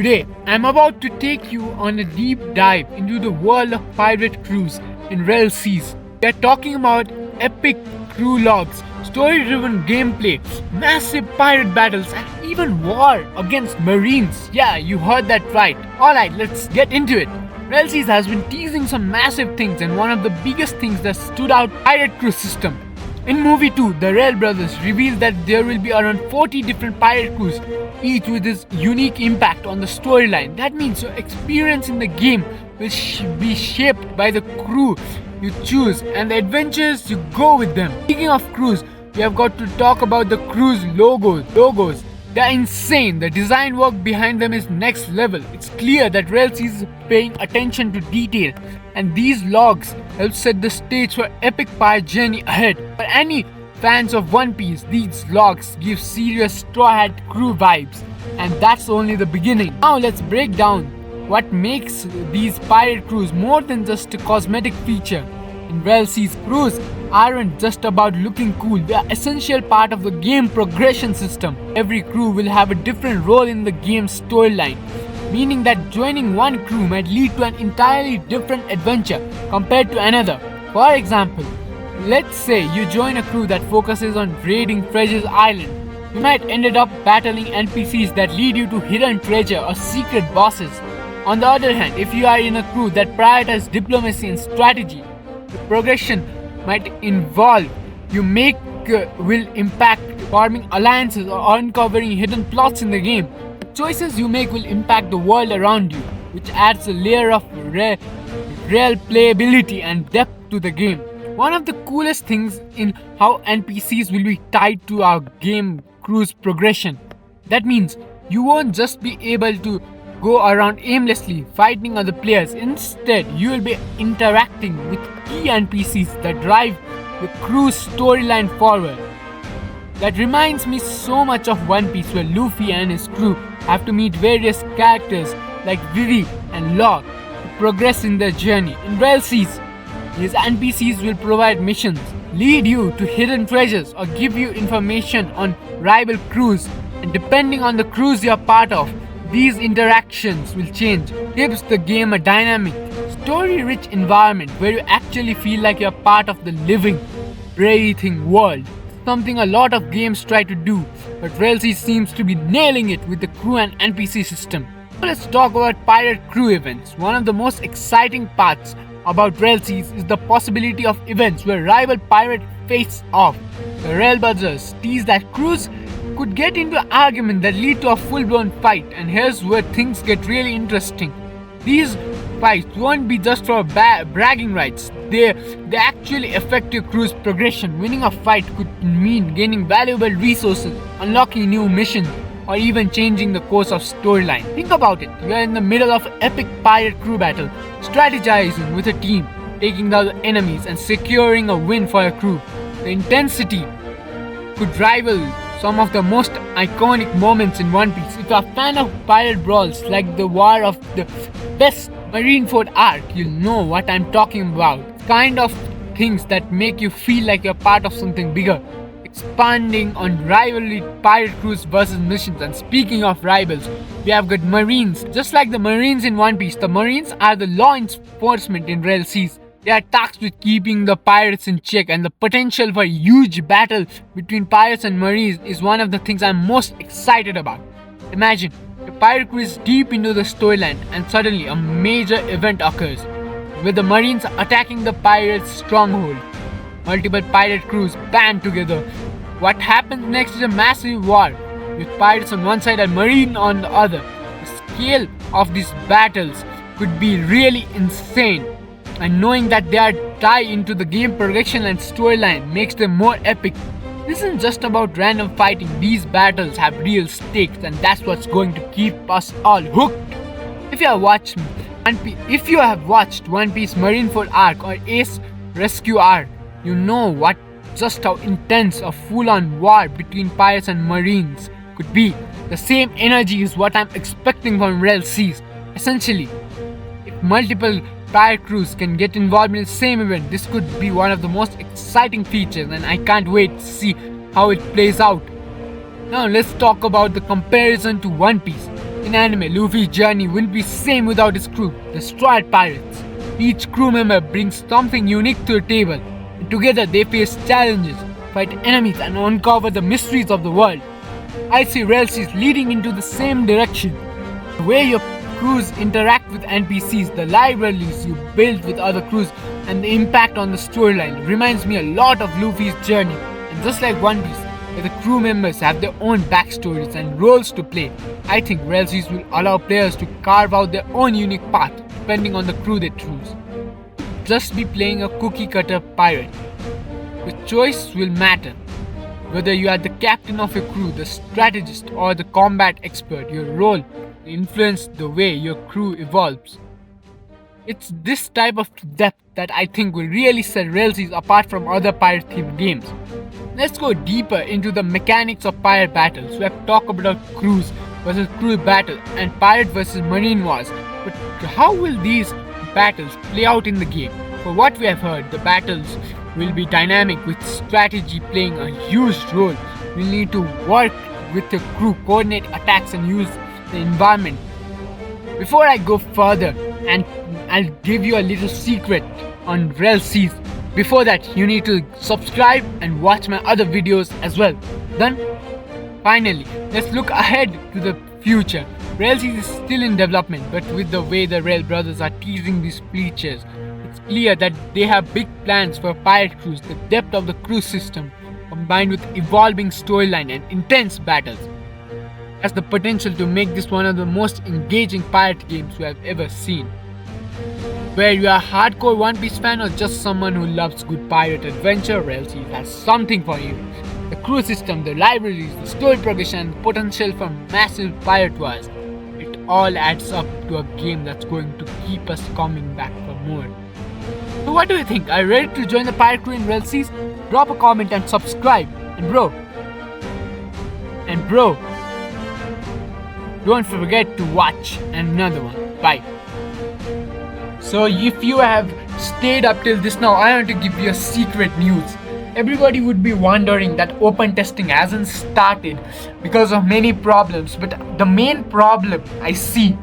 Today, I'm about to take you on a deep dive into the world of pirate crews in Rel Seas. We are talking about epic crew logs, story-driven gameplay, massive pirate battles, and even war against marines. Yeah, you heard that right. Alright, let's get into it. Rel Seas has been teasing some massive things, and one of the biggest things that stood out pirate crew system. In movie 2, the Rail brothers revealed that there will be around 40 different pirate crews, each with its unique impact on the storyline. That means your experience in the game will be shaped by the crew you choose and the adventures you go with them. Speaking of crews, we have got to talk about the crew's logos. They're insane. The design work behind them is next level. It's clear that Rails is paying attention to detail, and these logs help set the stage for epic pirate journey ahead. For any fans of One Piece, these logs give serious Straw Hat crew vibes, and that's only the beginning. Now let's break down what makes these pirate crews more than just a cosmetic feature. In Rel Seas, crews aren't just about looking cool, they are essential part of the game progression system. Every crew will have a different role in the game's storyline, meaning that joining one crew might lead to an entirely different adventure compared to another. For example, let's say you join a crew that focuses on raiding Treasure's Island. You might end up battling NPCs that lead you to hidden treasure or secret bosses. On the other hand, if you are in a crew that prioritizes diplomacy and strategy, the progression might involve will impact forming alliances or uncovering hidden plots in the game. The choices you make will impact the world around you, which adds a layer of real playability and depth to the game. One of the coolest things in how NPCs will be tied to our game crew's progression. That means you won't just be able to go around aimlessly fighting other players. Instead, you will be interacting with key NPCs that drive the crew's storyline forward. That reminds me so much of One Piece, where Luffy and his crew have to meet various characters like Vivi and Law to progress in their journey. In Rel Seas, these NPCs will provide missions, lead you to hidden treasures, or give you information on rival crews, and depending on the crews you are part of, these interactions will change. Gives the game a dynamic, story-rich environment where you actually feel like you're part of the living, breathing world. Something a lot of games try to do, but Rel Seas seems to be nailing it with the crew and NPC system. Now let's talk about pirate crew events. One of the most exciting parts about Rel Seas is the possibility of events where rival pirates face off. The Rail brothers tease that crews could get into an argument that lead to a full-blown fight, and here's where things get really interesting. These fights won't be just for bragging rights. They actually affect your crew's progression. Winning a fight could mean gaining valuable resources, unlocking new missions, or even changing the course of storyline. Think about it. You are in the middle of an epic pirate crew battle, strategizing with a team, taking down the enemies and securing a win for your crew. The intensity could rival some of the most iconic moments in One Piece. If you're a fan of pirate brawls like the War of the Best Marineford arc, you'll know what I'm talking about. Kind of things that make you feel like you're part of something bigger. Expanding on rivalry pirate crews versus missions. And speaking of rivals, we have got Marines. Just like the Marines in One Piece, the Marines are the law enforcement in Rel Seas. They are tasked with keeping the pirates in check, and the potential for a huge battle between pirates and Marines is one of the things I'm most excited about. Imagine, the pirate crew is deep into the storyline and suddenly a major event occurs, with the Marines attacking the pirates' stronghold. Multiple pirate crews band together. What happens next is a massive war, with pirates on one side and Marine on the other. The scale of these battles could be really insane, and knowing that they are tied into the game progression and storyline makes them more epic. This isn't just about random fighting. These battles have real stakes, and that's what's going to keep us all hooked. If you have watched One Piece Marineford arc or Ace Rescue arc, you know just how intense a full-on war between pirates and Marines could be. The same energy is what I'm expecting from Rel Seas. Essentially, if multiple pirate crews can get involved in the same event, this could be one of the most exciting features, and I can't wait to see how it plays out. Now let's talk about the comparison to One Piece. In anime, Luffy's journey will be same without his crew, the Stride Pirates. Each crew member brings something unique to the table, and together they face challenges, fight enemies, and uncover the mysteries of the world. I see railways leading into the same direction. The way your crews interact with NPCs, the libraries you build with other crews, and the impact on the storyline reminds me a lot of Luffy's journey. And just like One Piece, where the crew members have their own backstories and roles to play, I think railways will allow players to carve out their own unique path depending on the crew they choose. Just be playing a cookie cutter pirate. The choice will matter. Whether you are the captain of your crew, the strategist, or the combat expert, your role will influence the way your crew evolves. It's this type of depth that I think will really set Railseas apart from other pirate-themed games. Let's go deeper into the mechanics of pirate battles. We have talked about crews versus crew battle and pirate versus marine wars. But how will these battles play out in the game? For what we have heard, the battles will be dynamic with strategy playing a huge role. We'll need to work with the crew, coordinate attacks and use the environment. Before I go further, and I'll give you a little secret on Railseas. Before that, you need to subscribe and watch my other videos as well. Done? Finally, let's look ahead to the future. Railseas is still in development, but with the way the Rail Brothers are teasing these features, it's clear that they have big plans for pirate crews. The depth of the crew system, combined with evolving storyline and intense battles, has the potential to make this one of the most engaging pirate games we have ever seen. Whether you are a hardcore One Piece fan or just someone who loves good pirate adventure, Railseas has something for you. The crew system, the libraries, the story progression, and the potential for massive pirate wars. It all adds up to a game that's going to keep us coming back for more. So what do you think? Are you ready to join the pirate crew in Railseas? Drop a comment and subscribe. And bro, don't forget to watch another one. Bye. So if you have stayed up till this now, I want to give you a secret news. Everybody would be wondering that open testing hasn't started because of many problems, but the main problem I see,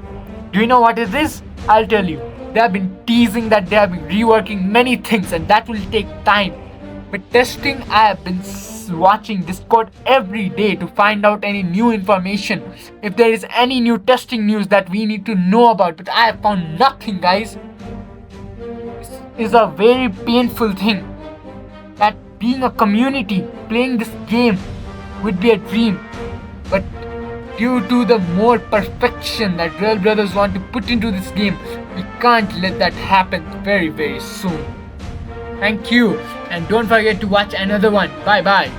do you know what it is? I'll tell you. They have been teasing that they have been reworking many things and that will take time. But testing, I have been watching Discord every day to find out any new information. If there is any new testing news that we need to know about, but I have found nothing, guys. This is a very painful thing. That being a community playing this game would be a dream, but due to the more perfection that Rail Brothers want to put into this game, we can't let that happen very soon. Thank you, and don't forget to watch another one. Bye bye.